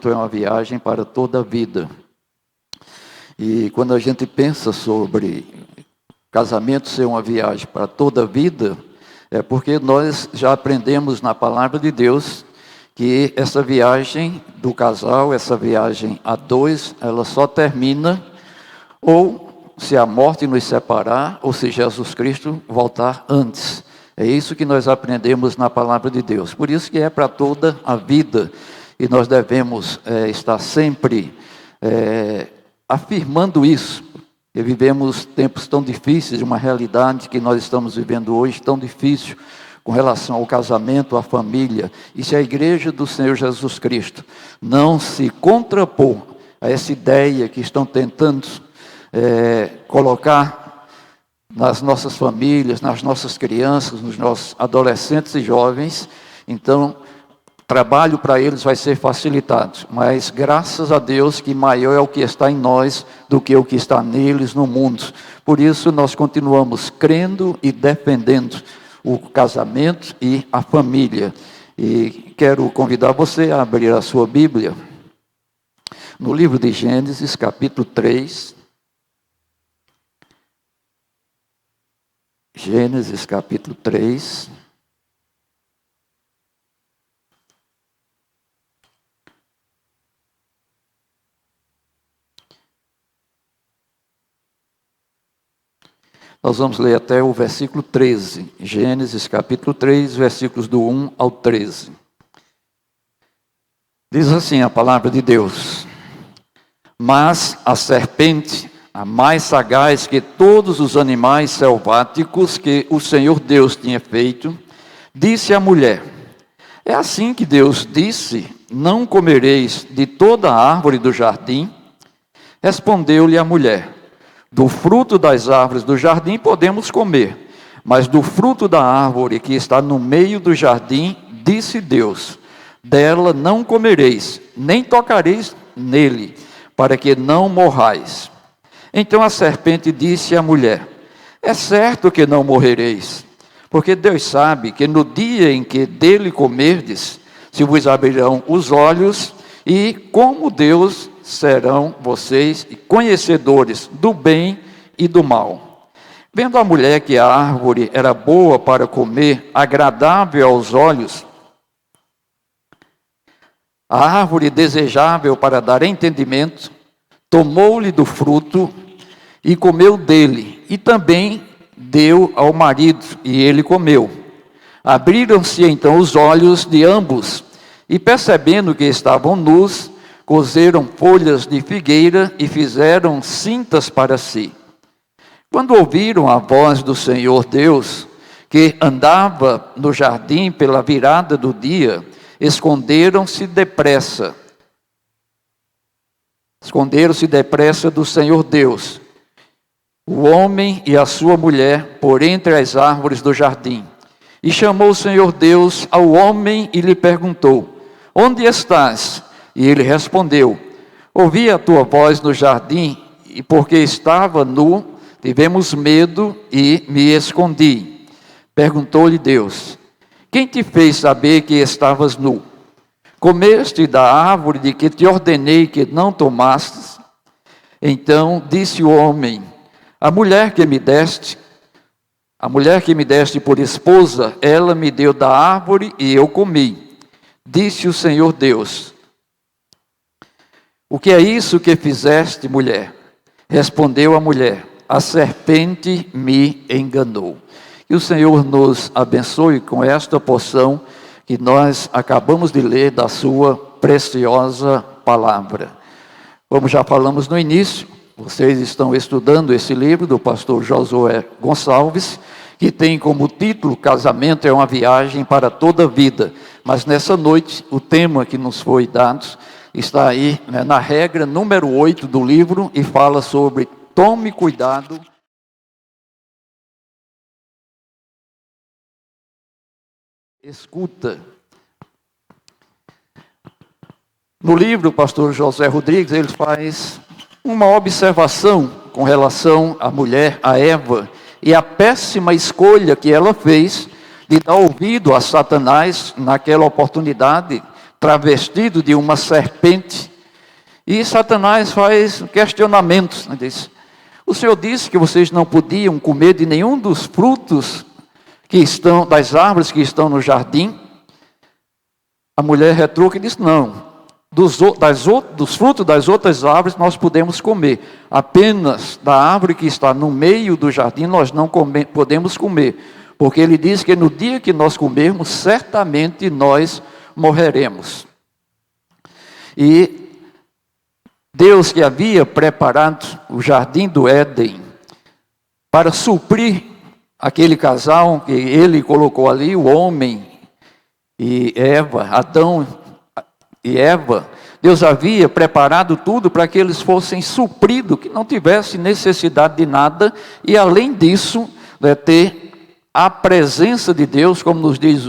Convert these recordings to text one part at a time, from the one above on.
É uma viagem para toda a vida. E quando a gente pensa sobre casamento ser uma viagem para toda a vida, é porque nós já aprendemos na palavra de Deus que essa viagem do casal, essa viagem a dois, ela só termina ou se a morte nos separar, ou se Jesus Cristo voltar antes. É isso que nós aprendemos na palavra de Deus. Por isso que é para toda a vida. E nós devemos estar sempre afirmando isso. E vivemos tempos tão difíceis, uma realidade que nós estamos vivendo hoje tão difícil com relação ao casamento, à família. E se a igreja do Senhor Jesus Cristo não se contrapor a essa ideia que estão tentando colocar nas nossas famílias, nas nossas crianças, nos nossos adolescentes e jovens, então trabalho para eles vai ser facilitado, mas graças a Deus que maior é o que está em nós do que o que está neles no mundo. Por isso nós continuamos crendo e defendendo o casamento e a família. E quero convidar você a abrir a sua Bíblia no livro de Gênesis, capítulo 3. Gênesis, capítulo 3. Nós vamos ler até o versículo 13, Gênesis capítulo 3, versículos do 1 ao 13. Diz assim a palavra de Deus: Mas a serpente, a mais sagaz que todos os animais selváticos que o Senhor Deus tinha feito, disse à mulher: É assim que Deus disse, não comereis de toda a árvore do jardim? Respondeu-lhe a mulher: Do fruto das árvores do jardim podemos comer, mas do fruto da árvore que está no meio do jardim, disse Deus: Dela não comereis, nem tocareis nele, para que não morrais. Então a serpente disse à mulher: É certo que não morrereis, porque Deus sabe que no dia em que dele comerdes, se vos abrirão os olhos, e como Deus serão vocês conhecedores do bem e do mal. Vendo a mulher que a árvore era boa para comer, agradável aos olhos, a árvore desejável para dar entendimento, tomou-lhe do fruto e comeu dele, e também deu ao marido, e ele comeu. Abriram-se então os olhos de ambos, e percebendo que estavam nus, cozeram folhas de figueira e fizeram cintas para si. Quando ouviram a voz do Senhor Deus, que andava no jardim pela virada do dia, esconderam-se depressa do Senhor Deus, o homem e a sua mulher, por entre as árvores do jardim. E chamou o Senhor Deus ao homem e lhe perguntou: Onde estás? E ele respondeu: Ouvi a tua voz no jardim, e porque estava nu, tivemos medo e me escondi. Perguntou-lhe Deus: Quem te fez saber que estavas nu? Comeste da árvore de que te ordenei que não tomasses? Então disse o homem: A mulher que me deste por esposa, ela me deu da árvore e eu comi. Disse o Senhor Deus: O que é isso que fizeste, mulher? Respondeu a mulher: A serpente me enganou. Que o Senhor nos abençoe com esta porção que nós acabamos de ler da sua preciosa palavra. Como já falamos no início, vocês estão estudando esse livro do pastor Josué Gonçalves, que tem como título Casamento é uma viagem para toda a vida. Mas nessa noite, o tema que nos foi dado está aí, na regra número 8 do livro, e fala sobre tome cuidado. Escuta. No livro, o pastor José Rodrigues, ele faz uma observação com relação à mulher, a Eva, e a péssima escolha que ela fez de dar ouvido a Satanás naquela oportunidade, travestido de uma serpente. E Satanás faz questionamentos. Diz: o Senhor disse que vocês não podiam comer de nenhum dos frutos que estão, das árvores que estão no jardim. A mulher retruca e diz: não, dos frutos das outras árvores nós podemos comer. Apenas da árvore que está no meio do jardim nós não podemos comer. Porque ele diz que no dia que nós comermos, certamente nós morreremos. E Deus, que havia preparado o jardim do Éden para suprir aquele casal que ele colocou ali, o homem e Eva, Adão e Eva, Deus havia preparado tudo para que eles fossem supridos, que não tivessem necessidade de nada, e além disso, ter a presença de Deus, como nos diz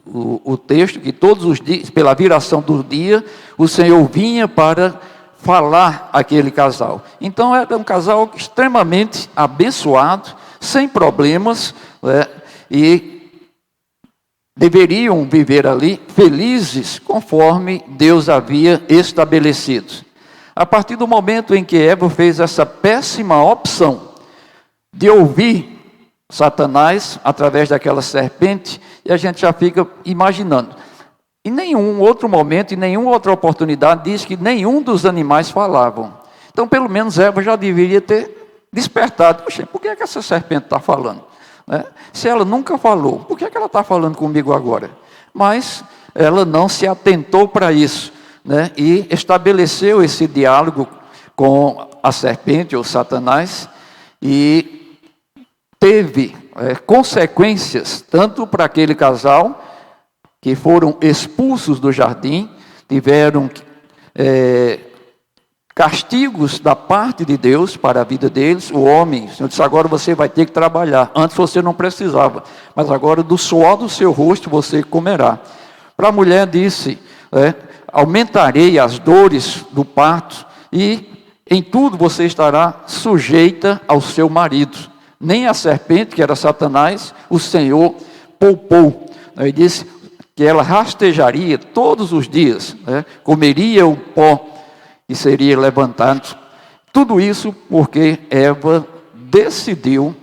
o texto, que todos os dias, pela viração do dia, o Senhor vinha para falar aquele casal. Então era um casal extremamente abençoado, sem problemas, e deveriam viver ali felizes, conforme Deus havia estabelecido. A partir do momento em que Eva fez essa péssima opção de ouvir Satanás através daquela serpente, e a gente já fica imaginando. Em nenhum outro momento, em nenhuma outra oportunidade, diz que nenhum dos animais falavam. Então, pelo menos Eva já deveria ter despertado. Poxa, por que é que essa serpente está falando? Se ela nunca falou, por que é que ela está falando comigo agora? Mas ela não se atentou para isso, e estabeleceu esse diálogo com a serpente, ou Satanás, e teve consequências, tanto para aquele casal, que foram expulsos do jardim, tiveram castigos da parte de Deus para a vida deles. O homem, o Senhor disse: agora você vai ter que trabalhar. Antes você não precisava, mas agora do suor do seu rosto você comerá. Para a mulher disse: aumentarei as dores do parto, e em tudo você estará sujeita ao seu marido. Nem a serpente, que era Satanás, o Senhor poupou. Ele disse que ela rastejaria todos os dias, comeria o pó e seria levantado. Tudo isso porque Eva decidiu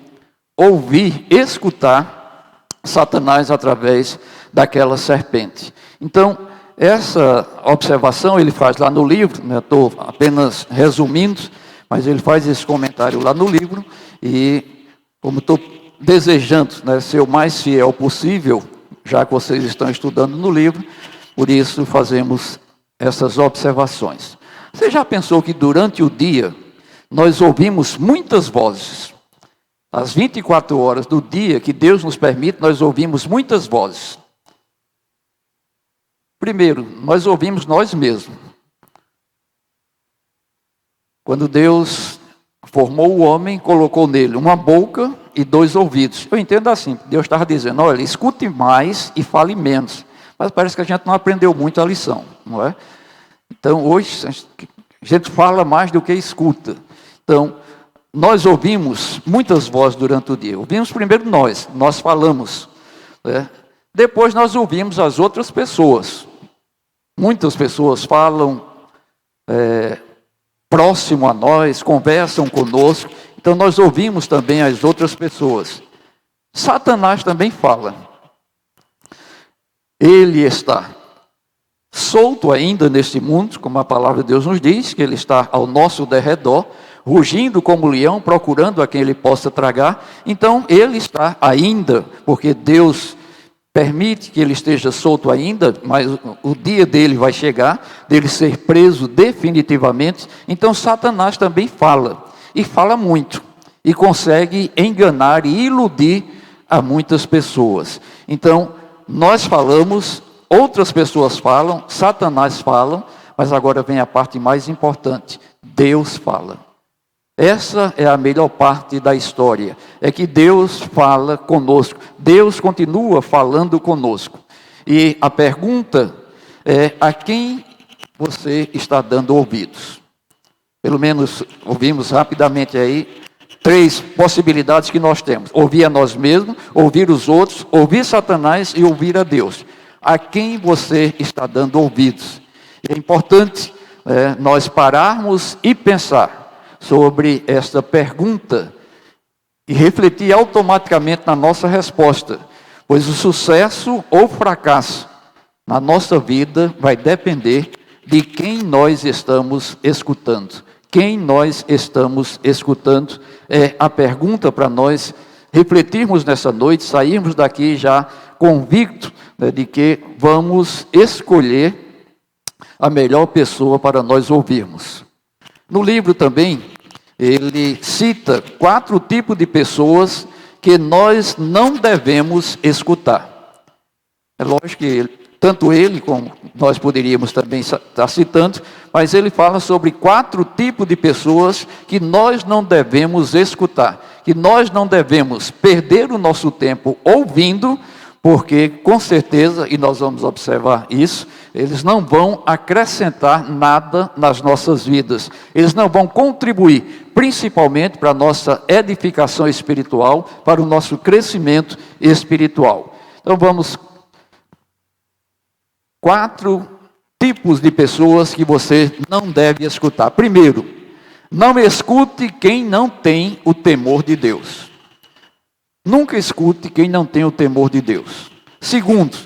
ouvir, escutar Satanás através daquela serpente. Então, essa observação ele faz lá no livro, estou apenas resumindo, mas ele faz esse comentário lá no livro, e como estou desejando ser o mais fiel possível, já que vocês estão estudando no livro, por isso fazemos essas observações. Você já pensou que durante o dia nós ouvimos muitas vozes? As 24 horas do dia que Deus nos permite, nós ouvimos muitas vozes. Primeiro, nós ouvimos nós mesmos. Quando Deus formou o homem, colocou nele uma boca e 2 ouvidos. Eu entendo assim, Deus estava dizendo: olha, escute mais e fale menos. Mas parece que a gente não aprendeu muito a lição, não é? Então, hoje, a gente fala mais do que escuta. Então, nós ouvimos muitas vozes durante o dia. Ouvimos primeiro nós falamos. Depois nós ouvimos as outras pessoas. Muitas pessoas falam próximo a nós, conversam conosco. Então nós ouvimos também as outras pessoas. Satanás também fala. Ele está solto ainda neste mundo, como a palavra de Deus nos diz, que ele está ao nosso derredor, rugindo como leão, procurando a quem ele possa tragar. Então ele está ainda, porque Deus permite que ele esteja solto ainda, mas o dia dele vai chegar, dele ser preso definitivamente. Então Satanás também fala. E fala muito, e consegue enganar e iludir a muitas pessoas. Então, nós falamos, outras pessoas falam, Satanás fala, mas agora vem a parte mais importante: Deus fala. Essa é a melhor parte da história, é que Deus fala conosco, Deus continua falando conosco. E a pergunta é: a quem você está dando ouvidos? Pelo menos ouvimos rapidamente aí 3 possibilidades que nós temos: ouvir a nós mesmos, ouvir os outros, ouvir Satanás e ouvir a Deus. A quem você está dando ouvidos? É importante nós pararmos e pensar sobre esta pergunta e refletir automaticamente na nossa resposta, pois o sucesso ou fracasso na nossa vida vai depender de quem nós estamos escutando. Quem nós estamos escutando é a pergunta para nós refletirmos nessa noite, sairmos daqui já convicto de que vamos escolher a melhor pessoa para nós ouvirmos. No livro também, ele cita 4 tipos de pessoas que nós não devemos escutar. É lógico que tanto ele como nós poderíamos também estar citando, mas ele fala sobre 4 tipos de pessoas que nós não devemos escutar, que nós não devemos perder o nosso tempo ouvindo, porque com certeza, e nós vamos observar isso, eles não vão acrescentar nada nas nossas vidas, eles não vão contribuir, principalmente para a nossa edificação espiritual, para o nosso crescimento espiritual. Então vamos 4 tipos de pessoas que você não deve escutar. Primeiro, não escute quem não tem o temor de Deus. Nunca escute quem não tem o temor de Deus. Segundo,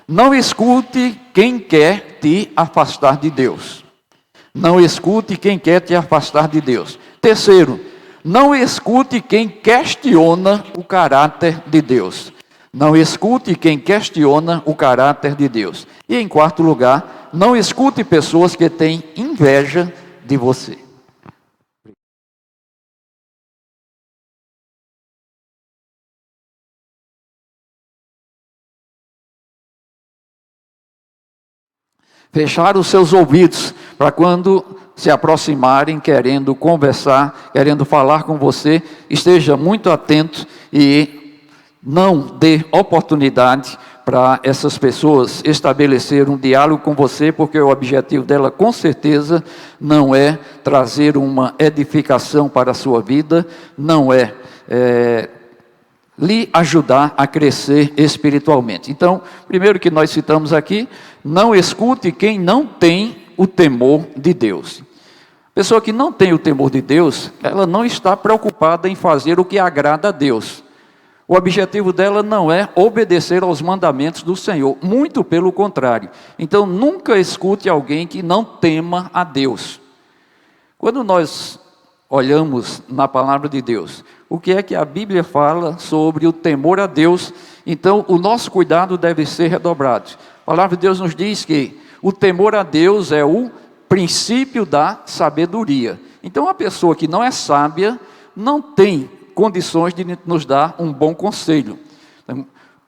não escute quem quer te afastar de Deus. Não escute quem quer te afastar de Deus. Terceiro, não escute quem questiona o caráter de Deus. Não escute quem questiona o caráter de Deus. E em quarto lugar, não escute pessoas que têm inveja de você. Fechar os seus ouvidos para quando se aproximarem, querendo conversar, querendo falar com você, esteja muito atento e não dê oportunidade para essas pessoas estabelecer um diálogo com você, porque o objetivo dela, com certeza, não é trazer uma edificação para a sua vida, não é lhe ajudar a crescer espiritualmente. Então, primeiro que nós citamos aqui, não escute quem não tem o temor de Deus. Pessoa que não tem o temor de Deus, ela não está preocupada em fazer o que agrada a Deus. O objetivo dela não é obedecer aos mandamentos do Senhor, muito pelo contrário. Então, nunca escute alguém que não tema a Deus. Quando nós olhamos na palavra de Deus, o que é que a Bíblia fala sobre o temor a Deus? Então, o nosso cuidado deve ser redobrado. A palavra de Deus nos diz que o temor a Deus é o princípio da sabedoria. Então, a pessoa que não é sábia não tem condições de nos dar um bom conselho.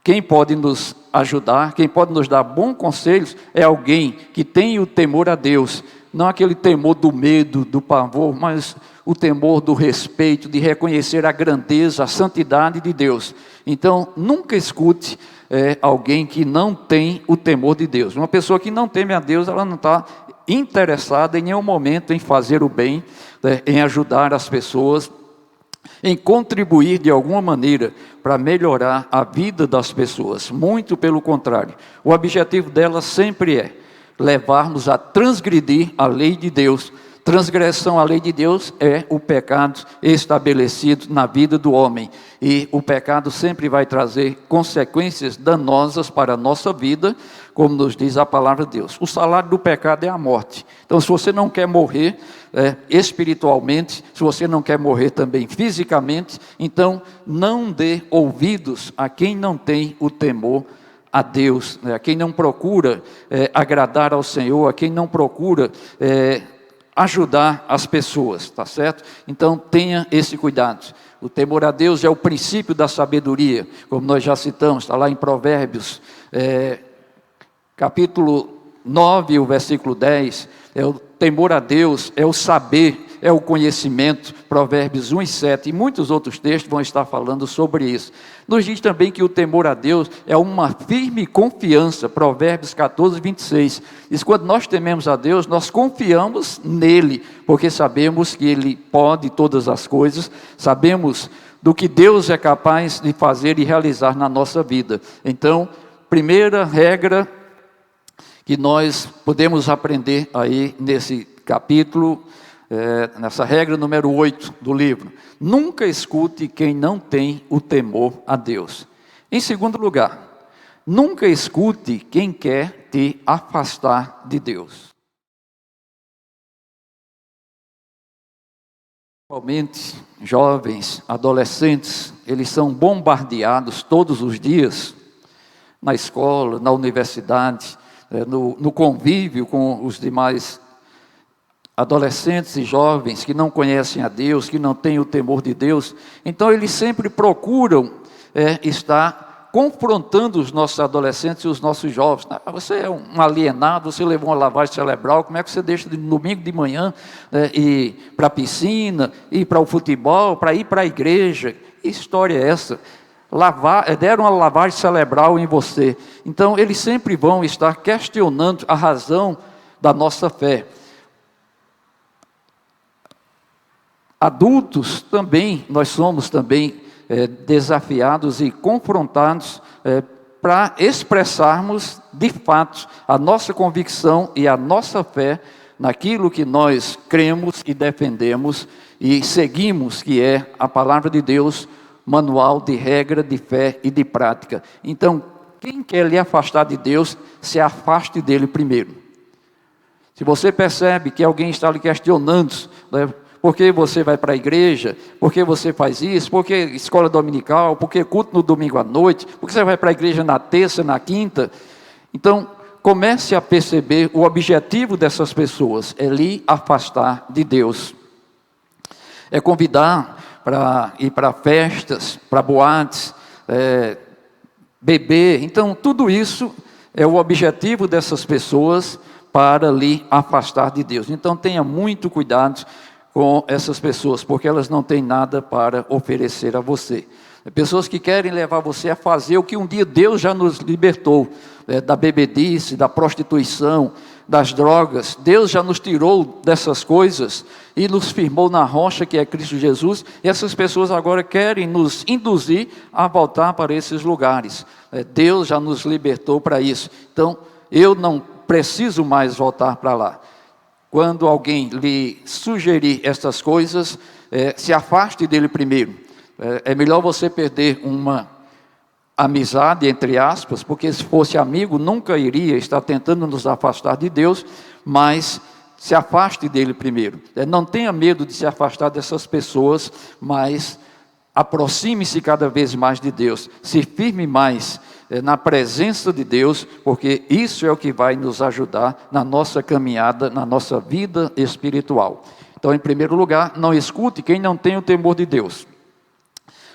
Quem pode nos ajudar, quem pode nos dar bons conselhos é alguém que tem o temor a Deus. Não aquele temor do medo, do pavor, mas o temor do respeito, de reconhecer a grandeza, a santidade de Deus. Então, nunca escute alguém que não tem o temor de Deus. Uma pessoa que não teme a Deus, ela não está interessada em nenhum momento em fazer o bem, em ajudar as pessoas, em contribuir de alguma maneira para melhorar a vida das pessoas. Muito pelo contrário. O objetivo dela sempre é levarmos a transgredir a lei de Deus. Transgressão à lei de Deus é o pecado estabelecido na vida do homem. E o pecado sempre vai trazer consequências danosas para a nossa vida, como nos diz a palavra de Deus. O salário do pecado é a morte. Então, se você não quer morrer espiritualmente, se você não quer morrer também fisicamente, então não dê ouvidos a quem não tem o temor a Deus, a quem não procura agradar ao Senhor, a quem não procura ajudar as pessoas, tá certo? Então tenha esse cuidado. O temor a Deus é o princípio da sabedoria, como nós já citamos, está lá em Provérbios, capítulo 9, o versículo 10, é o temor a Deus, é o saber, é o conhecimento, Provérbios 1 e 7, e muitos outros textos vão estar falando sobre isso. Nos diz também que o temor a Deus é uma firme confiança, Provérbios 14, 26. Diz, quando nós tememos a Deus, nós confiamos nele, porque sabemos que ele pode todas as coisas, sabemos do que Deus é capaz de fazer e realizar na nossa vida. Então, primeira regra que nós podemos aprender aí nesse capítulo, nessa regra número 8 do livro: nunca escute quem não tem o temor a Deus. Em segundo lugar, nunca escute quem quer te afastar de Deus. Principalmente jovens, adolescentes, eles são bombardeados todos os dias, na escola, na universidade, no convívio com os demais adolescentes e jovens que não conhecem a Deus, que não têm o temor de Deus. Então eles sempre procuram estar confrontando os nossos adolescentes e os nossos jovens. Você é um alienado, você levou uma lavagem cerebral, como é que você deixa de domingo de manhã ir para a piscina, ir para o futebol, para ir para a igreja? Que história é essa? Deram uma lavagem cerebral em você. Então eles sempre vão estar questionando a razão da nossa fé. Adultos também, nós somos também desafiados e confrontados para expressarmos de fato a nossa convicção e a nossa fé naquilo que nós cremos e defendemos e seguimos, que é a palavra de Deus, manual de regra, de fé e de prática. Então, quem quer lhe afastar de Deus, se afaste dele primeiro. Se você percebe que alguém está lhe questionando, por que você vai para a igreja? Por que você faz isso? Por que escola dominical? Por que culto no domingo à noite? Por que você vai para a igreja na terça, na quinta? Então, comece a perceber o objetivo dessas pessoas, é lhe afastar de Deus. É convidar para ir para festas, para boates, beber. Então, tudo isso é o objetivo dessas pessoas para lhe afastar de Deus. Então, tenha muito cuidado com essas pessoas, porque elas não têm nada para oferecer a você. Pessoas que querem levar você a fazer o que um dia Deus já nos libertou, da bebedice, da prostituição, das drogas. Deus já nos tirou dessas coisas e nos firmou na rocha que é Cristo Jesus, e essas pessoas agora querem nos induzir a voltar para esses lugares. Deus já nos libertou para isso. Então, eu não preciso mais voltar para lá. Quando alguém lhe sugerir essas coisas, se afaste dele primeiro. É melhor você perder uma amizade, entre aspas, porque se fosse amigo, nunca iria estar tentando nos afastar de Deus, mas se afaste dele primeiro. Não tenha medo de se afastar dessas pessoas, mas aproxime-se cada vez mais de Deus. Se firme mais na presença de Deus, porque isso é o que vai nos ajudar na nossa caminhada, na nossa vida espiritual. Então, em primeiro lugar, não escute quem não tem o temor de Deus.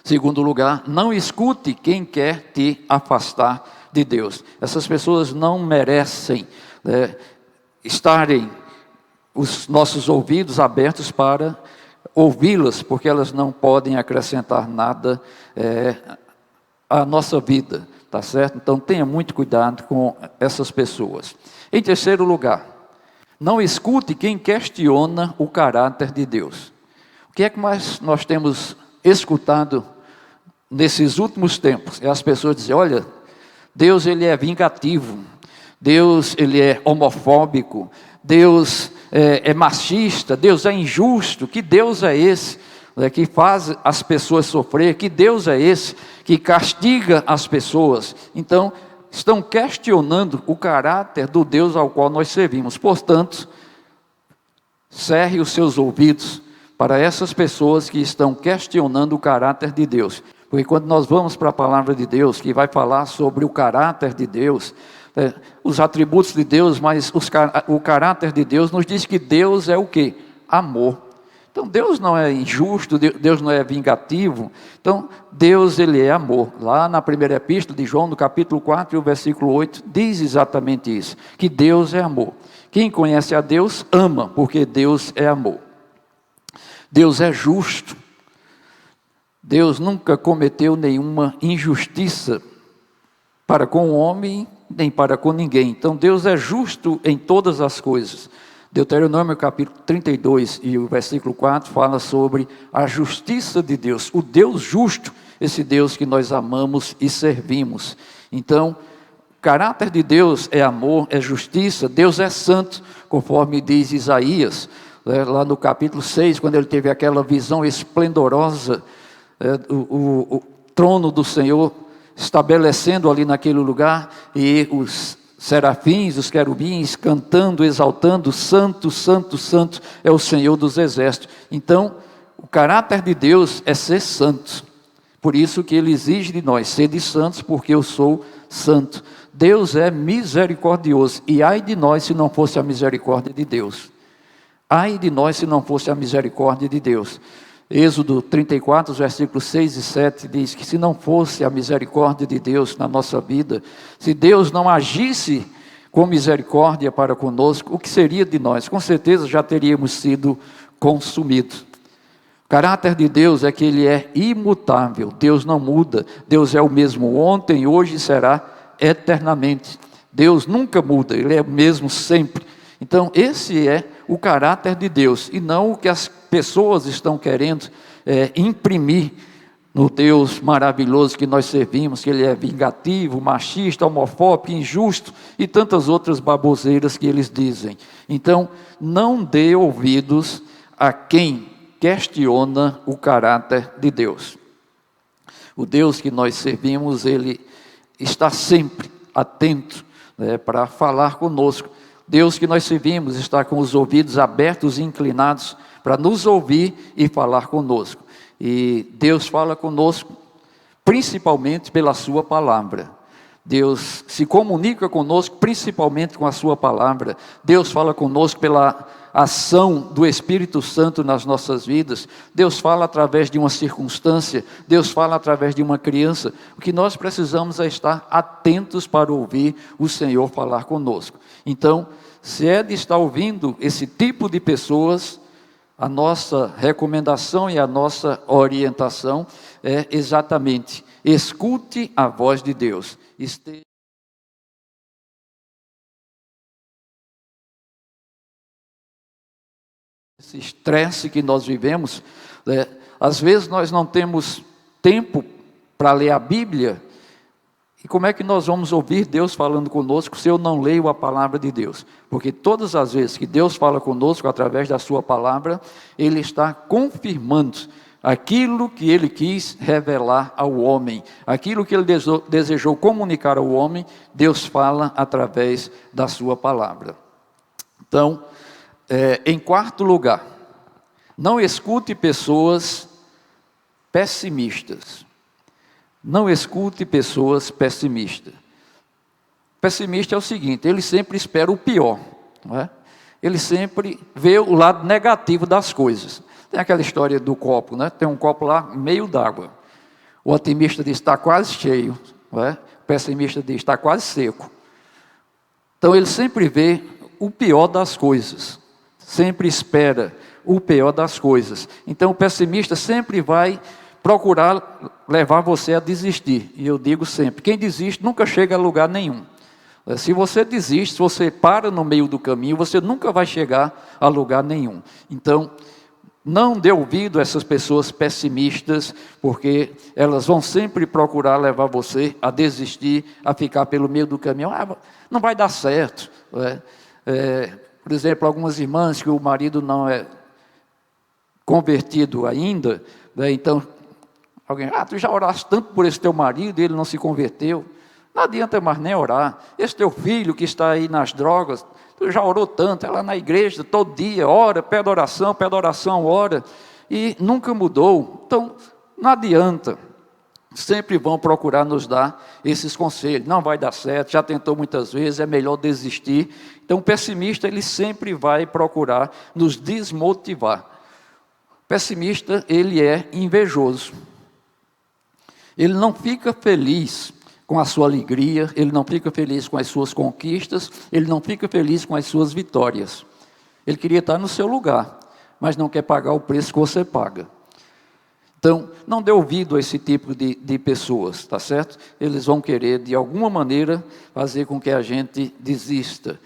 Segundo lugar, não escute quem quer te afastar de Deus. Essas pessoas não merecem estarem os nossos ouvidos abertos para ouvi-las, porque elas não podem acrescentar nada à nossa vida. Tá certo? Então tenha muito cuidado com essas pessoas. Em terceiro lugar, não escute quem questiona o caráter de Deus. O que é que nós temos escutado nesses últimos tempos? É as pessoas dizem: olha, Deus ele é vingativo, Deus ele é homofóbico, Deus é machista, Deus é injusto. Que Deus é esse que faz as pessoas sofrer? Que Deus é esse que castiga as pessoas? Então, estão questionando o caráter do Deus ao qual nós servimos. Portanto, cerre os seus ouvidos para essas pessoas que estão questionando o caráter de Deus. Porque quando nós vamos para a palavra de Deus, que vai falar sobre o caráter de Deus, os atributos de Deus, mas o caráter de Deus nos diz que Deus é o quê? Amor. Então, Deus não é injusto, Deus não é vingativo. Então, Deus ele é amor. Lá na primeira epístola de João, no capítulo 4, o versículo 8, diz exatamente isso, que Deus é amor. Quem conhece a Deus, ama, porque Deus é amor. Deus é justo. Deus nunca cometeu nenhuma injustiça para com o homem, nem para com ninguém. Então, Deus é justo em todas as coisas. Deuteronômio capítulo 32 e o versículo 4 fala sobre a justiça de Deus, o Deus justo, esse Deus que nós amamos e servimos. Então, caráter de Deus é amor, é justiça, Deus é santo, conforme diz Isaías, lá no capítulo 6, quando ele teve aquela visão esplendorosa, o trono do Senhor estabelecendo ali naquele lugar, e os serafins, os querubins, cantando, exaltando, santo, santo, santo é o Senhor dos exércitos. Então, o caráter de Deus é ser santo. Por isso que Ele exige de nós, sede santos, porque eu sou santo. Deus é misericordioso, e ai de nós se não fosse a misericórdia de Deus. Ai de nós se não fosse a misericórdia de Deus. Êxodo 34, versículos 6 e 7 diz que se não fosse a misericórdia de Deus na nossa vida, se Deus não agisse com misericórdia para conosco, o que seria de nós? Com certeza já teríamos sido consumidos. O caráter de Deus é que Ele é imutável, Deus não muda, Deus é o mesmo ontem, hoje e será eternamente. Deus nunca muda, Ele é o mesmo sempre. Então esse é o caráter de Deus, e não o que as pessoas estão querendo imprimir no Deus maravilhoso que nós servimos, que Ele é vingativo, machista, homofóbico, injusto e tantas outras baboseiras que eles dizem. Então, não dê ouvidos a quem questiona o caráter de Deus. O Deus que nós servimos, Ele está sempre atento, para falar conosco. Deus que nós servimos está com os ouvidos abertos e inclinados para nos ouvir e falar conosco. E Deus fala conosco principalmente pela sua palavra. Deus se comunica conosco principalmente com a sua palavra. Deus fala conosco pela ação do Espírito Santo nas nossas vidas. Deus fala através de uma circunstância. Deus fala através de uma criança. O que nós precisamos é estar atentos para ouvir o Senhor falar conosco. Então, se é de estar ouvindo esse tipo de pessoas, a nossa recomendação e a nossa orientação é exatamente: escute a voz de Deus. Esse estresse que nós vivemos, às vezes nós não temos tempo para ler a Bíblia. E como é que nós vamos ouvir Deus falando conosco se eu não leio a palavra de Deus? Porque todas as vezes que Deus fala conosco através da sua palavra, Ele está confirmando aquilo que Ele quis revelar ao homem, aquilo que Ele desejou comunicar ao homem, Deus fala através da sua palavra. Então, em quarto lugar, não escute pessoas pessimistas. Não escute pessoas pessimistas. Pessimista é o seguinte: ele sempre espera o pior, não é? Ele sempre vê o lado negativo das coisas. Tem aquela história do copo, né? Tem um copo lá, meio d'água. O otimista diz: está quase cheio, não é? O pessimista diz: está quase seco. Então ele sempre vê o pior das coisas, sempre espera o pior das coisas. Então o pessimista sempre vai procurar levar você a desistir. E eu digo sempre: quem desiste nunca chega a lugar nenhum. Se você desiste, se você para no meio do caminho, você nunca vai chegar a lugar nenhum. Então, não dê ouvido a essas pessoas pessimistas, porque elas vão sempre procurar levar você a desistir, a ficar pelo meio do caminho. Não vai dar certo. Por exemplo, algumas irmãs que o marido não é convertido ainda, então alguém: tu já oraste tanto por esse teu marido e ele não se converteu. Não adianta mais nem orar. Esse teu filho que está aí nas drogas, tu já orou tanto, é lá na igreja, todo dia, ora, pede oração, ora, e nunca mudou. Então, não adianta. Sempre vão procurar nos dar esses conselhos: não vai dar certo, já tentou muitas vezes, é melhor desistir. Então, o pessimista, ele sempre vai procurar nos desmotivar. O pessimista, ele é invejoso. Ele não fica feliz com a sua alegria, ele não fica feliz com as suas conquistas, ele não fica feliz com as suas vitórias. Ele queria estar no seu lugar, mas não quer pagar o preço que você paga. Então, não dê ouvido a esse tipo de pessoas, tá certo? Eles vão querer, de alguma maneira, fazer com que a gente desista.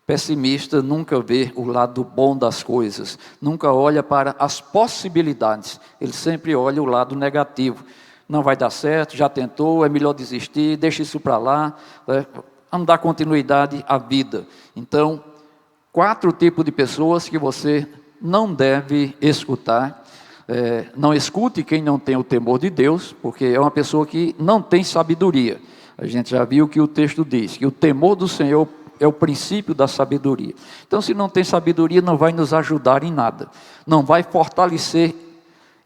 Pessimista nunca vê o lado bom das coisas, nunca olha para as possibilidades, ele sempre olha o lado negativo. Não vai dar certo, já tentou, é melhor desistir, deixa isso para lá. a não dar continuidade à vida. Então, 4 tipos de pessoas que você não deve escutar. Não escute quem não tem o temor de Deus, porque é uma pessoa que não tem sabedoria. A gente já viu que o texto diz que o temor do Senhor é o princípio da sabedoria. Então, se não tem sabedoria, não vai nos ajudar em nada, não vai fortalecer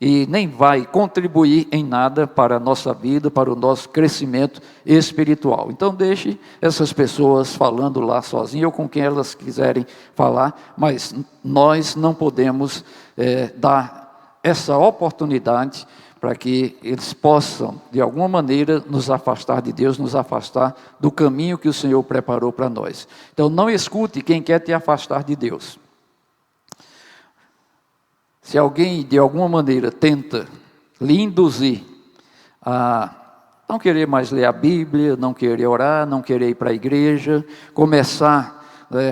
e nem vai contribuir em nada para a nossa vida, para o nosso crescimento espiritual. Então deixe essas pessoas falando lá sozinhas ou com quem elas quiserem falar, mas nós não podemos dar essa oportunidade para que eles possam, de alguma maneira, nos afastar de Deus, nos afastar do caminho que o Senhor preparou para nós. Então não escute quem quer te afastar de Deus. Se alguém, de alguma maneira, tenta lhe induzir a não querer mais ler a Bíblia, não querer orar, não querer ir para a igreja, começar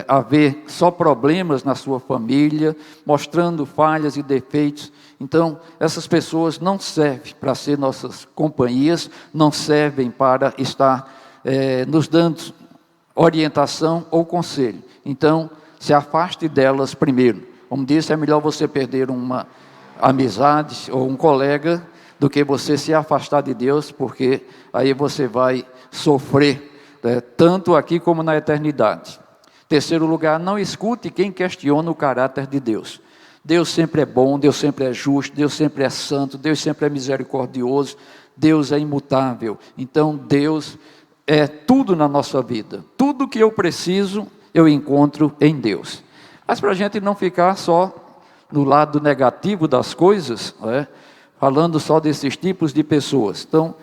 a ver só problemas na sua família, mostrando falhas e defeitos, então, essas pessoas não servem para ser nossas companhias, não servem para estar nos dando orientação ou conselho. Então, se afaste delas primeiro. Como disse, é melhor você perder uma amizade ou um colega do que você se afastar de Deus, porque aí você vai sofrer, tanto aqui como na eternidade. Terceiro lugar, não escute quem questiona o caráter de Deus. Deus sempre é bom, Deus sempre é justo, Deus sempre é santo, Deus sempre é misericordioso, Deus é imutável. Então Deus é tudo na nossa vida. Tudo que eu preciso, eu encontro em Deus. Mas para a gente não ficar só no lado negativo das coisas, falando só desses tipos de pessoas. Então,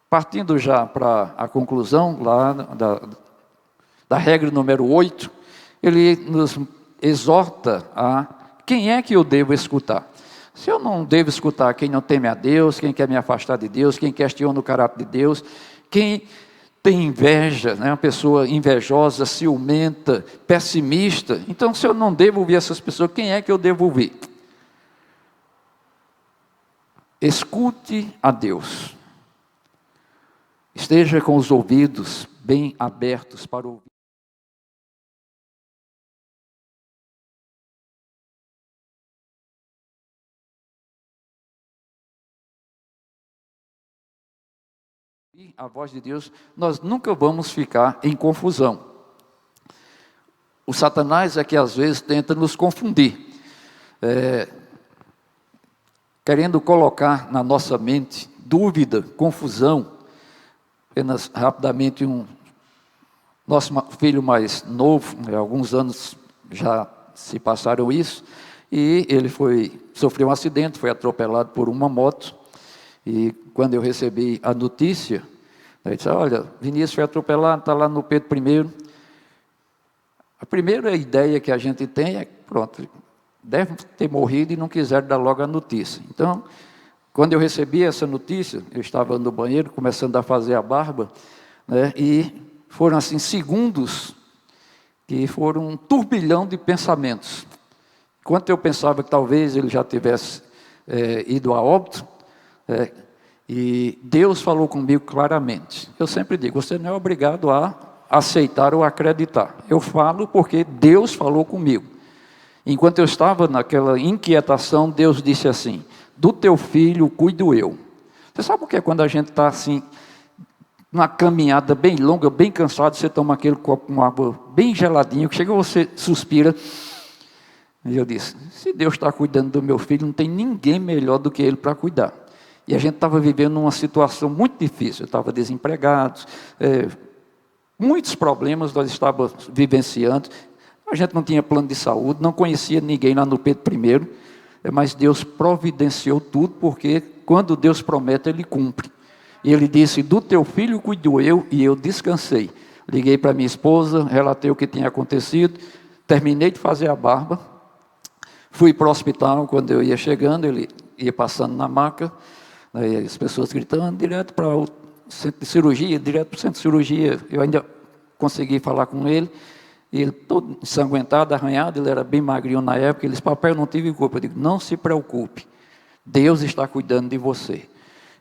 partindo já para a conclusão lá da regra número 8, ele nos exorta a quem é que eu devo escutar. Se eu não devo escutar quem não teme a Deus, quem quer me afastar de Deus, quem questiona o caráter de Deus, quem tem inveja, uma pessoa invejosa, ciumenta, pessimista. Então, se eu não devo ouvir essas pessoas, quem é que eu devo ouvir? Escute a Deus. Esteja com os ouvidos bem abertos para ouvir. A voz de Deus, nós nunca vamos ficar em confusão. O Satanás é que às vezes tenta nos confundir, querendo colocar na nossa mente dúvida, confusão. Apenas rapidamente, nosso filho mais novo, alguns anos já se passaram isso, e ele sofreu um acidente, foi atropelado por uma moto. E quando eu recebi a notícia, ele disse: olha, Vinícius foi atropelado, está lá no Pedro I. A primeira ideia que a gente tem é, pronto, deve ter morrido e não quiseram dar logo a notícia. Então, quando eu recebi essa notícia, eu estava no banheiro, começando a fazer a barba, e foram assim segundos, que foram um turbilhão de pensamentos. Enquanto eu pensava que talvez ele já tivesse ido a óbito, e Deus falou comigo claramente. Eu sempre digo, você não é obrigado a aceitar ou acreditar. Eu falo porque Deus falou comigo. Enquanto eu estava naquela inquietação, Deus disse assim: do teu filho cuido eu. Você sabe o que é quando a gente está assim, numa caminhada bem longa, bem cansado, você toma aquele copo com água bem geladinho, que chega você suspira. E eu disse, se Deus está cuidando do meu filho, não tem ninguém melhor do que ele para cuidar. E a gente estava vivendo uma situação muito difícil, eu estava desempregado, muitos problemas nós estávamos vivenciando, a gente não tinha plano de saúde, não conhecia ninguém lá no Pedro I, mas Deus providenciou tudo, porque quando Deus promete, Ele cumpre. E Ele disse, do teu filho cuido eu, e eu descansei. Liguei para minha esposa, relatei o que tinha acontecido, terminei de fazer a barba, fui para o hospital. Quando eu ia chegando, ele ia passando na maca, aí as pessoas gritando, direto para o centro de cirurgia, direto para o centro de cirurgia. Eu ainda consegui falar com ele, e ele todo ensanguentado, arranhado, ele era bem magrinho na época. Ele disse, papai, eu não tive culpa. Eu digo, não se preocupe, Deus está cuidando de você.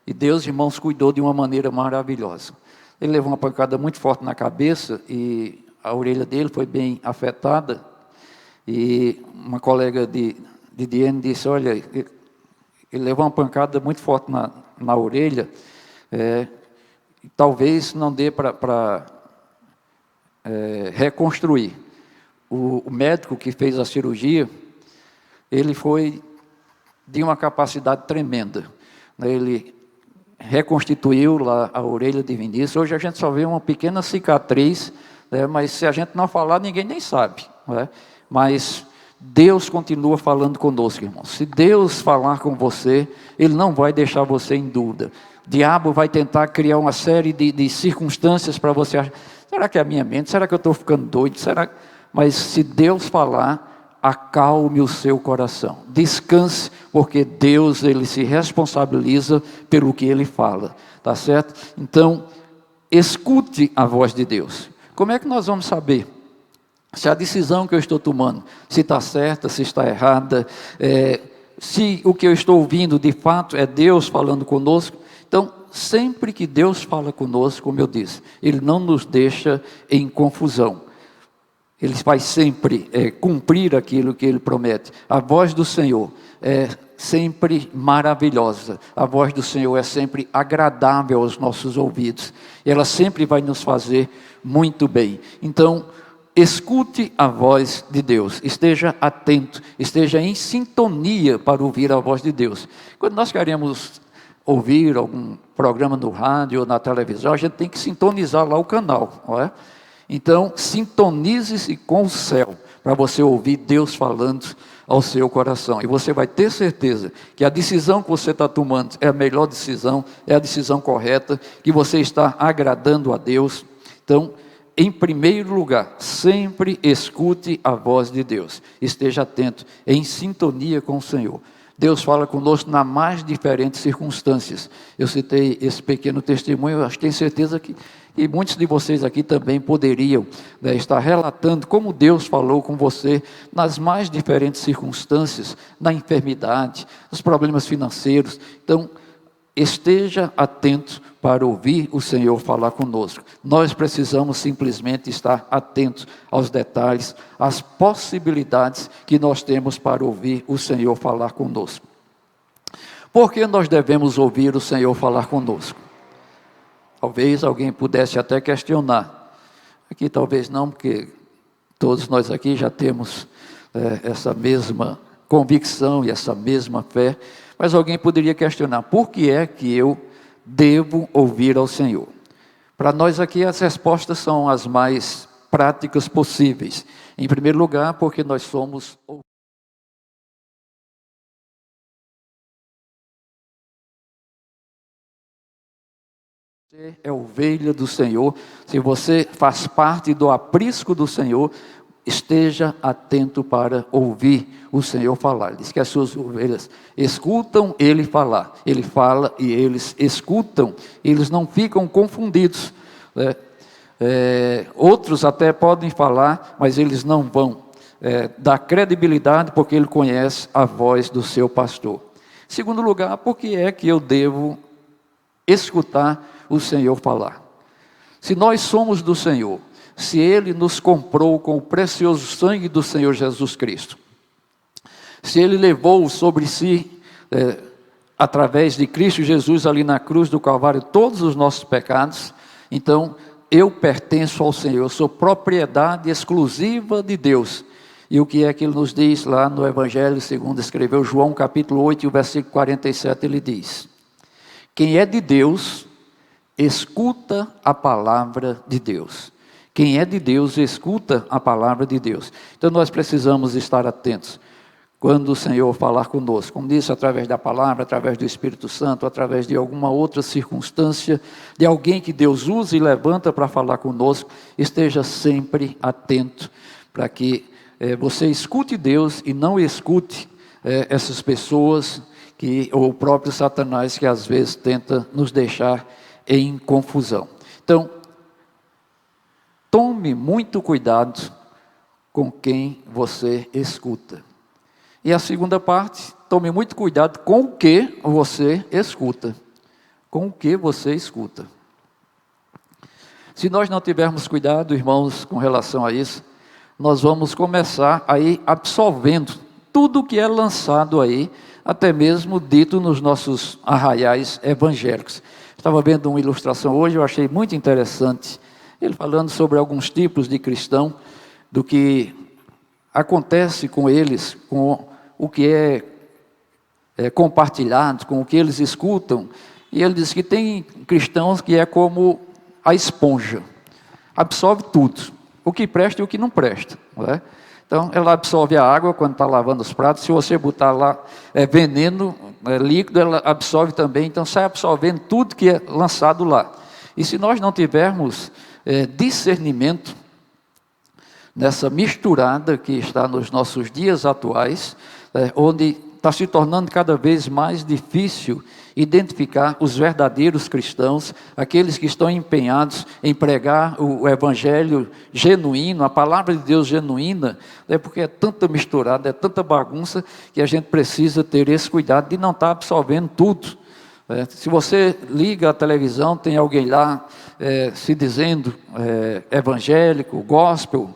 E Deus, irmãos, cuidou de uma maneira maravilhosa. Ele levou uma pancada muito forte na cabeça e a orelha dele foi bem afetada. E uma colega de Diene disse, olha, ele levou uma pancada muito forte na orelha, talvez não dê para reconstruir. O médico que fez a cirurgia, ele foi de uma capacidade tremenda. Ele reconstituiu lá a orelha de Vinícius. Hoje a gente só vê uma pequena cicatriz, né, mas se a gente não falar, ninguém nem sabe. Né? Mas Deus continua falando conosco, irmãos. Se Deus falar com você, Ele não vai deixar você em dúvida. O diabo vai tentar criar uma série de circunstâncias para você achar, será que é a minha mente? Será que eu estou ficando doido? Mas se Deus falar, acalme o seu coração, descanse, porque Deus, Ele se responsabiliza pelo que Ele fala, tá certo? Então, escute a voz de Deus. Como é que nós vamos saber se a decisão que eu estou tomando, se está certa, se está errada, se o que eu estou ouvindo de fato é Deus falando conosco? Então, sempre que Deus fala conosco, como eu disse, Ele não nos deixa em confusão. Ele vai sempre cumprir aquilo que Ele promete. A voz do Senhor é sempre maravilhosa. A voz do Senhor é sempre agradável aos nossos ouvidos. Ela sempre vai nos fazer muito bem. Então, escute a voz de Deus. Esteja atento, esteja em sintonia para ouvir a voz de Deus. Quando nós queremos ouvir algum programa no rádio ou na televisão, a gente tem que sintonizar lá o canal, não é? Então, sintonize-se com o céu, para você ouvir Deus falando ao seu coração. E você vai ter certeza que a decisão que você está tomando é a melhor decisão, é a decisão correta, que você está agradando a Deus. Então, em primeiro lugar, sempre escute a voz de Deus. Esteja atento, em sintonia com o Senhor. Deus fala conosco nas mais diferentes circunstâncias. Eu citei esse pequeno testemunho, eu tenho certeza que muitos de vocês aqui também poderiam estar relatando como Deus falou com você nas mais diferentes circunstâncias, na enfermidade, nos problemas financeiros. Então, esteja atento para ouvir o Senhor falar conosco. Nós precisamos simplesmente estar atentos aos detalhes, às possibilidades que nós temos para ouvir o Senhor falar conosco. Por que nós devemos ouvir o Senhor falar conosco? Talvez alguém pudesse até questionar. Aqui talvez não, porque todos nós aqui já temos essa mesma convicção e essa mesma fé. Mas alguém poderia questionar, por que é que eu devo ouvir ao Senhor? Para nós aqui as respostas são as mais práticas possíveis. Em primeiro lugar, porque nós somos Você é ovelha do Senhor. Se você faz parte do aprisco do Senhor, esteja atento para ouvir o Senhor falar. Ele diz que as suas ovelhas escutam Ele falar. Ele fala e eles escutam. Eles não ficam confundidos. Outros até podem falar, mas eles não vão dar credibilidade, porque Ele conhece a voz do seu pastor. Em segundo lugar, por que é que eu devo escutar o Senhor falar? Se nós somos do Senhor, se Ele nos comprou com o precioso sangue do Senhor Jesus Cristo, se Ele levou sobre si, através de Cristo Jesus ali na cruz do Calvário, todos os nossos pecados, então eu pertenço ao Senhor, eu sou propriedade exclusiva de Deus. E o que é que Ele nos diz lá no Evangelho, segundo escreveu João capítulo 8, e o versículo 47, Ele diz: quem é de Deus, escuta a palavra de Deus. Quem é de Deus, escuta a palavra de Deus. Então nós precisamos estar atentos quando o Senhor falar conosco. Como disse, através da palavra, através do Espírito Santo, através de alguma outra circunstância, de alguém que Deus usa e levanta para falar conosco, esteja sempre atento para que você escute Deus e não escute essas pessoas ou o próprio Satanás, que às vezes tenta nos deixar em confusão. Então, tome muito cuidado com quem você escuta. E a segunda parte, tome muito cuidado com o que você escuta. Com o que você escuta. Se nós não tivermos cuidado, irmãos, com relação a isso, nós vamos começar a ir absorvendo tudo que é lançado aí, até mesmo dito nos nossos arraiais evangélicos. Estava vendo uma ilustração hoje, eu achei muito interessante, ele falando sobre alguns tipos de cristão, do que acontece com eles, com o que é compartilhado, com o que eles escutam. E ele diz que tem cristãos que é como a esponja, absorve tudo, o que presta e o que não presta, não é? Então, ela absorve a água quando está lavando os pratos. Se você botar lá veneno, líquido, ela absorve também. Então, sai absorvendo tudo que é lançado lá. E se nós não tivermos discernimento nessa misturada que está nos nossos dias atuais, onde está se tornando cada vez mais difícil identificar os verdadeiros cristãos, aqueles que estão empenhados em pregar o evangelho genuíno, a palavra de Deus genuína, porque é tanta misturada, é tanta bagunça, que a gente precisa ter esse cuidado de não estar absorvendo tudo. Se você liga a televisão, tem alguém lá se dizendo evangélico, gospel,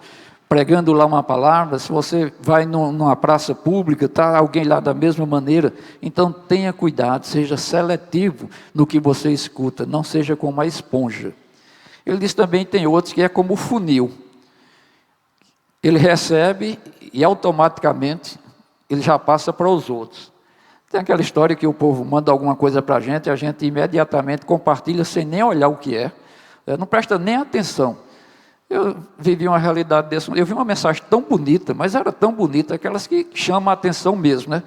pregando lá uma palavra. Se você vai numa praça pública, está alguém lá da mesma maneira. Então tenha cuidado, seja seletivo no que você escuta, não seja como uma esponja. Ele diz também, tem outros que é como o funil. Ele recebe e automaticamente ele já passa para os outros. Tem aquela história que o povo manda alguma coisa para a gente imediatamente compartilha sem nem olhar o que é, não presta nem atenção. Eu vivi uma realidade dessa. Eu vi uma mensagem tão bonita, mas era tão bonita, aquelas que chamam a atenção mesmo, né?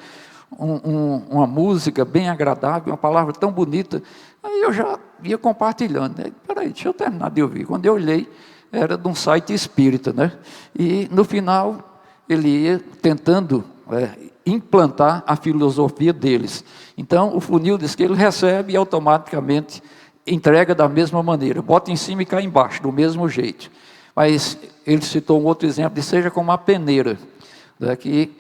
Uma música bem agradável, uma palavra tão bonita. Aí eu já ia compartilhando. Peraí, deixa eu terminar de ouvir. Quando eu olhei, era de um site espírita, né? E no final, ele ia tentando implantar a filosofia deles. Então, o funil diz que ele recebe e automaticamente entrega da mesma maneira. Bota em cima e cai embaixo, do mesmo jeito. Mas ele citou um outro exemplo de seja como a peneira, que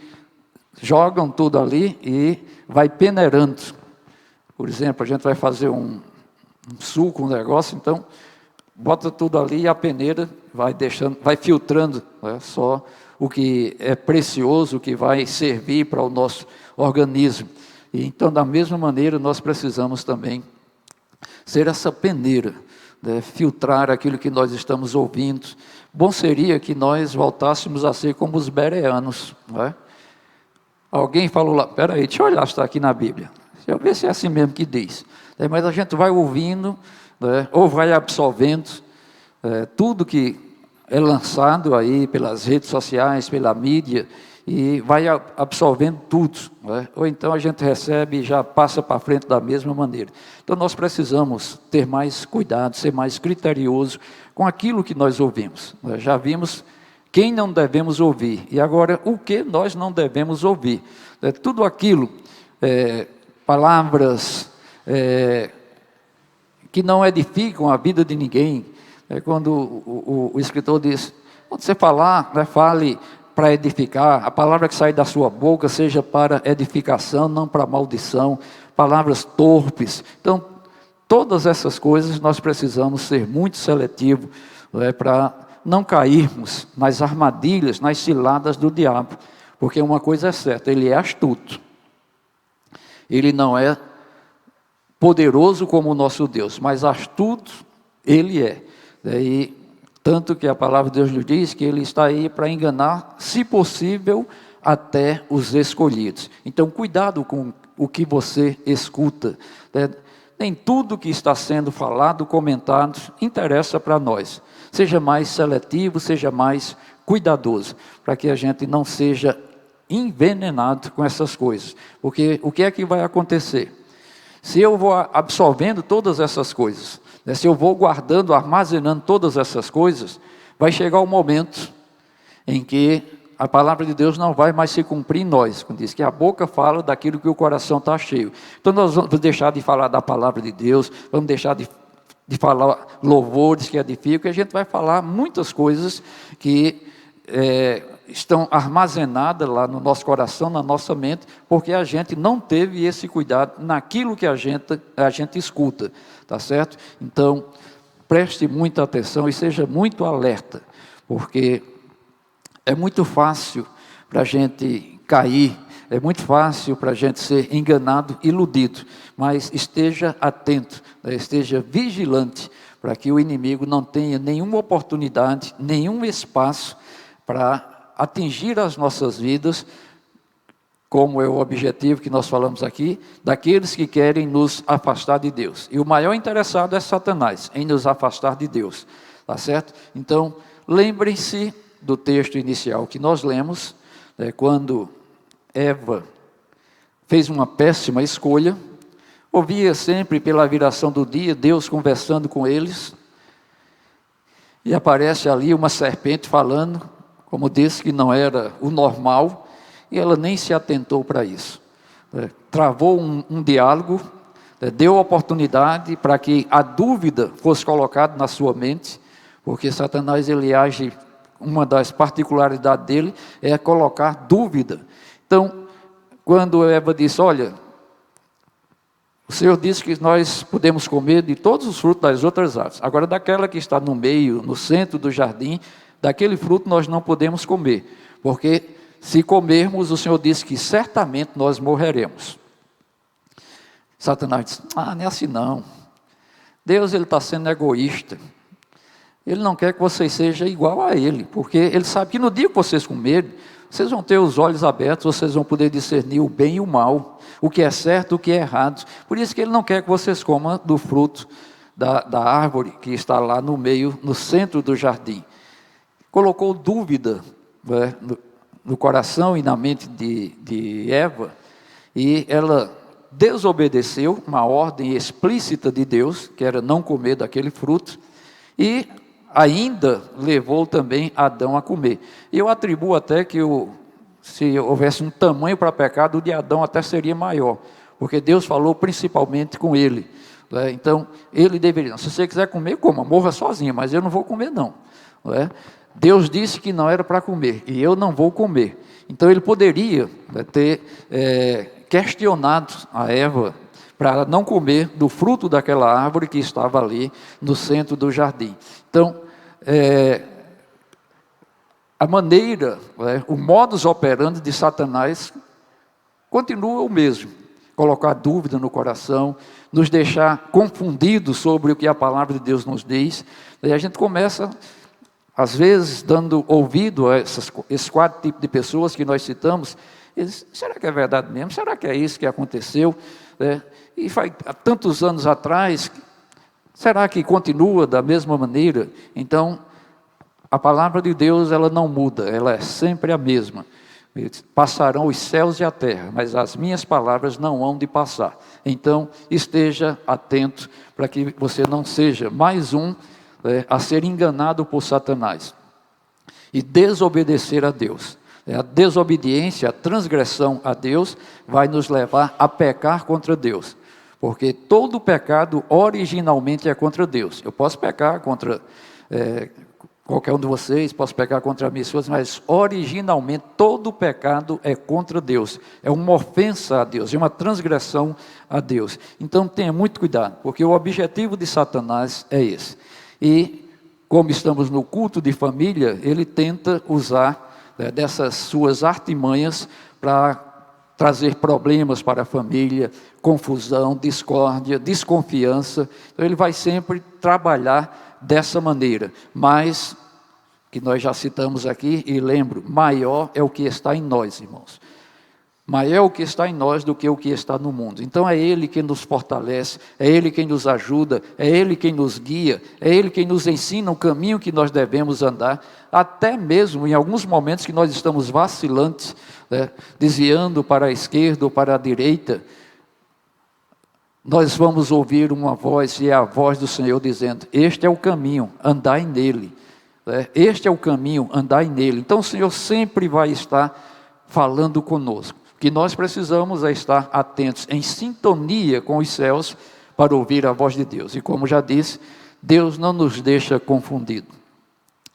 jogam tudo ali e vai peneirando. Por exemplo, a gente vai fazer um suco, um negócio, então bota tudo ali e a peneira vai deixando, vai filtrando só o que é precioso, o que vai servir para o nosso organismo. E então, da mesma maneira, nós precisamos também ser essa peneira, filtrar aquilo que nós estamos ouvindo. Bom seria que nós voltássemos a ser como os bereanos, não é? Alguém falou lá, peraí, deixa eu olhar se está aqui na Bíblia, deixa eu ver se é assim mesmo que diz. Mas a gente vai ouvindo, ou vai absorvendo tudo que é lançado aí pelas redes sociais, pela mídia, e vai absorvendo tudo, ou então a gente recebe e já passa para frente da mesma maneira. Então nós precisamos ter mais cuidado, ser mais criterioso com aquilo que nós ouvimos. Nós já vimos quem não devemos ouvir, e agora o que nós não devemos ouvir. Tudo aquilo, palavras que não edificam a vida de ninguém. Quando o escritor diz, quando você falar, fale para edificar, a palavra que sai da sua boca seja para edificação, não para maldição, palavras torpes. Então, todas essas coisas nós precisamos ser muito seletivos, para não cairmos nas armadilhas, nas ciladas do diabo, porque uma coisa é certa, ele é astuto, ele não é poderoso como o nosso Deus, mas astuto ele é. E tanto que a palavra de Deus nos diz que ele está aí para enganar, se possível, até os escolhidos. Então, cuidado com o que você escuta. Nem tudo que está sendo falado, comentado, interessa para nós. Seja mais seletivo, seja mais cuidadoso, para que a gente não seja envenenado com essas coisas. Porque o que é que vai acontecer? Se eu vou absorvendo todas essas coisas, se eu vou guardando, armazenando todas essas coisas, vai chegar o momento em que a palavra de Deus não vai mais se cumprir em nós. Quando diz que a boca fala daquilo que o coração está cheio. Então nós vamos deixar de falar da palavra de Deus, vamos deixar de falar louvores que edificam, e a gente vai falar muitas coisas que estão armazenadas lá no nosso coração, na nossa mente, porque a gente não teve esse cuidado naquilo que a gente escuta, tá certo? Então, preste muita atenção e seja muito alerta, porque é muito fácil para a gente cair, é muito fácil para a gente ser enganado, iludido, mas esteja atento, né? Esteja vigilante, para que o inimigo não tenha nenhuma oportunidade, nenhum espaço para atingir as nossas vidas, como é o objetivo que nós falamos aqui, daqueles que querem nos afastar de Deus. E o maior interessado é Satanás, em nos afastar de Deus, tá certo? Então, lembrem-se do texto inicial que nós lemos, quando Eva fez uma péssima escolha, ouvia sempre pela viração do dia, Deus conversando com eles, e aparece ali uma serpente falando, como disse que não era o normal, e ela nem se atentou para isso. Travou um diálogo, deu oportunidade para que a dúvida fosse colocada na sua mente, porque Satanás ele age, uma das particularidades dele é colocar dúvida. Então, quando Eva disse, olha, o Senhor disse que nós podemos comer de todos os frutos das outras árvores, agora daquela que está no meio, no centro do jardim, daquele fruto nós não podemos comer, porque se comermos, o Senhor disse que certamente nós morreremos. Satanás disse, não é assim não. Deus ele está sendo egoísta. Ele não quer que vocês sejam igual a Ele, porque Ele sabe que no dia que vocês comerem, vocês vão ter os olhos abertos, vocês vão poder discernir o bem e o mal, o que é certo, o que é errado. Por isso que Ele não quer que vocês comam do fruto da árvore que está lá no meio, no centro do jardim. Colocou dúvida, né, no coração e na mente de Eva, e ela desobedeceu uma ordem explícita de Deus, que era não comer daquele fruto, e ainda levou também Adão a comer. E eu atribuo até que se houvesse um tamanho para pecado, o de Adão até seria maior, porque Deus falou principalmente com ele, né? Então, ele deveria, se você quiser comer, coma, morra sozinho, mas eu não vou comer não, né? Deus disse que não era para comer, e eu não vou comer. Então ele poderia, né, ter questionado a Eva para ela não comer do fruto daquela árvore que estava ali no centro do jardim. Então, a maneira, né, o modus operandi de Satanás continua o mesmo. Colocar dúvida no coração, nos deixar confundidos sobre o que a palavra de Deus nos diz. E a gente começa, às vezes, dando ouvido a esses 4 tipos de pessoas que nós citamos, eles, será que é verdade mesmo? Será que é isso que aconteceu? E faz há tantos anos atrás, será que continua da mesma maneira? Então, a palavra de Deus, ela não muda, ela é sempre a mesma. Passarão os céus e a terra, mas as minhas palavras não hão de passar. Então, esteja atento para que você não seja mais um a ser enganado por Satanás e desobedecer a Deus. A desobediência, a transgressão a Deus vai nos levar a pecar contra Deus, porque todo pecado originalmente é contra Deus. Eu posso pecar contra qualquer um de vocês, posso pecar contra a minha esposa, mas originalmente todo pecado é contra Deus, é uma ofensa a Deus, é uma transgressão a Deus. Então tenha muito cuidado, porque o objetivo de Satanás é esse. E como estamos no culto de família, ele tenta usar dessas suas artimanhas para trazer problemas para a família, confusão, discórdia, desconfiança. Então ele vai sempre trabalhar dessa maneira, mas, que nós já citamos aqui, e lembro, maior é o que está em nós, irmãos. Maior é o que está em nós do que o que está no mundo. Então é Ele quem nos fortalece, é Ele quem nos ajuda, é Ele quem nos guia, é Ele quem nos ensina o caminho que nós devemos andar, até mesmo em alguns momentos que nós estamos vacilantes, desviando para a esquerda ou para a direita, nós vamos ouvir uma voz, e é a voz do Senhor dizendo, este é o caminho, andai nele. Este é o caminho, andai nele. Então o Senhor sempre vai estar falando conosco. O que nós precisamos é estar atentos, em sintonia com os céus, para ouvir a voz de Deus. E como já disse, Deus não nos deixa confundido.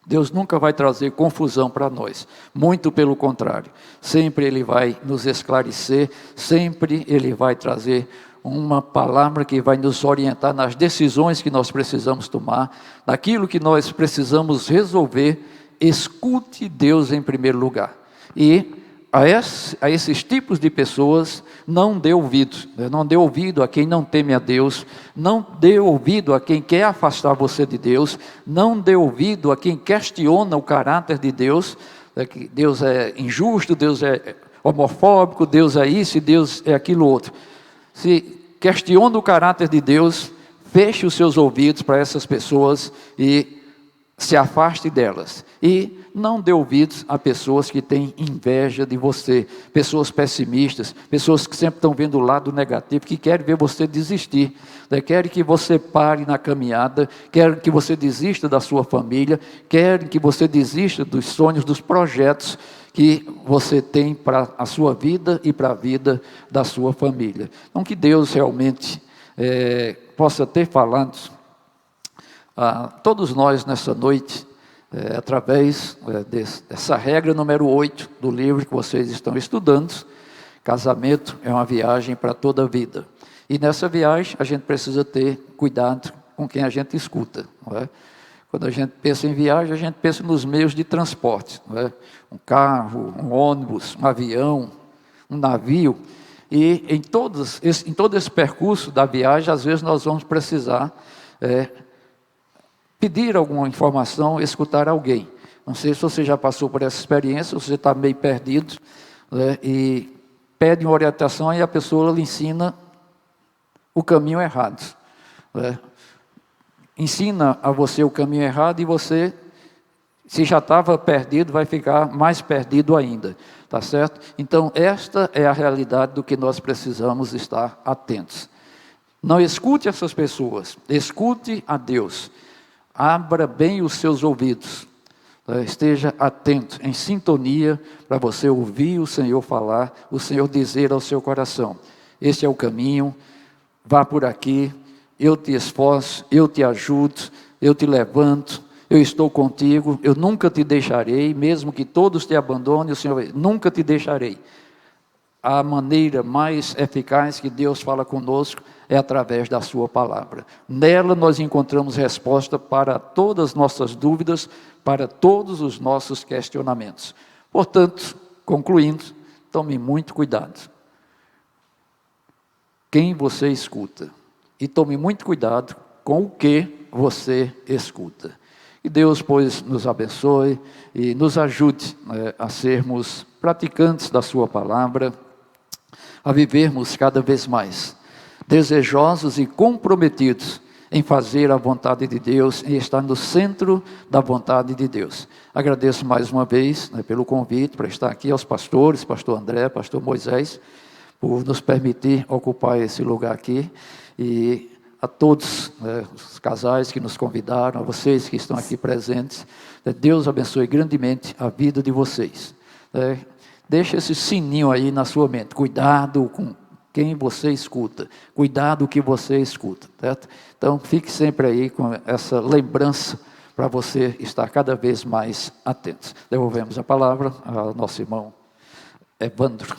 Deus nunca vai trazer confusão para nós, muito pelo contrário. Sempre Ele vai nos esclarecer, sempre Ele vai trazer uma palavra que vai nos orientar nas decisões que nós precisamos tomar, naquilo que nós precisamos resolver. Escute Deus em primeiro lugar. E a esses tipos de pessoas, não dê ouvido. Não dê ouvido a quem não teme a Deus. Não dê ouvido a quem quer afastar você de Deus. Não dê ouvido a quem questiona o caráter de Deus. Que Deus é injusto, Deus é homofóbico, Deus é isso e Deus é aquilo outro. Se questiona o caráter de Deus, feche os seus ouvidos para essas pessoas e se afaste delas. E não dê ouvidos a pessoas que têm inveja de você, pessoas pessimistas, pessoas que sempre estão vendo o lado negativo, que querem ver você desistir, querem que você pare na caminhada, querem que você desista da sua família, querem que você desista dos sonhos, dos projetos que você tem para a sua vida e para a vida da sua família. Então, que Deus realmente possa ter falado a todos nós nessa noite, através dessa regra número 8 do livro que vocês estão estudando. Casamento é uma viagem para toda a vida. E nessa viagem a gente precisa ter cuidado com quem a gente escuta, não é? Quando a gente pensa em viagem, a gente pensa nos meios de transporte, não é? Um carro, um ônibus, um avião, um navio. E em todo esse percurso da viagem, às vezes nós vamos precisar pedir alguma informação, escutar alguém. Não sei se você já passou por essa experiência, você está meio perdido, né, e pede uma orientação e a pessoa lhe ensina o caminho errado, né? Ensina a você o caminho errado e você, se já estava perdido, vai ficar mais perdido ainda, tá certo? Então, esta é a realidade do que nós precisamos estar atentos. Não escute essas pessoas, escute a Deus. Abra bem os seus ouvidos, esteja atento, em sintonia, para você ouvir o Senhor falar, o Senhor dizer ao seu coração: este é o caminho, vá por aqui, eu te esforço, eu te ajudo, eu te levanto, eu estou contigo, eu nunca te deixarei, mesmo que todos te abandonem, o Senhor nunca te deixarei. A maneira mais eficaz que Deus fala conosco é através da sua palavra. Nela nós encontramos resposta para todas as nossas dúvidas, para todos os nossos questionamentos. Portanto, concluindo, tome muito cuidado quem você escuta. E tome muito cuidado com o que você escuta. Que Deus, pois, nos abençoe e nos ajude a sermos praticantes da sua palavra, a vivermos cada vez mais desejosos e comprometidos em fazer a vontade de Deus e estar no centro da vontade de Deus. Agradeço mais uma vez pelo convite para estar aqui, aos pastores, pastor André, pastor Moisés, por nos permitir ocupar esse lugar aqui, e a todos os casais que nos convidaram, a vocês que estão aqui presentes. Deus abençoe grandemente a vida de vocês. Deixa esse sininho aí na sua mente. Cuidado com quem você escuta. Cuidado com o que você escuta. Certo? Então, fique sempre aí com essa lembrança para você estar cada vez mais atento. Devolvemos a palavra ao nosso irmão Evandro.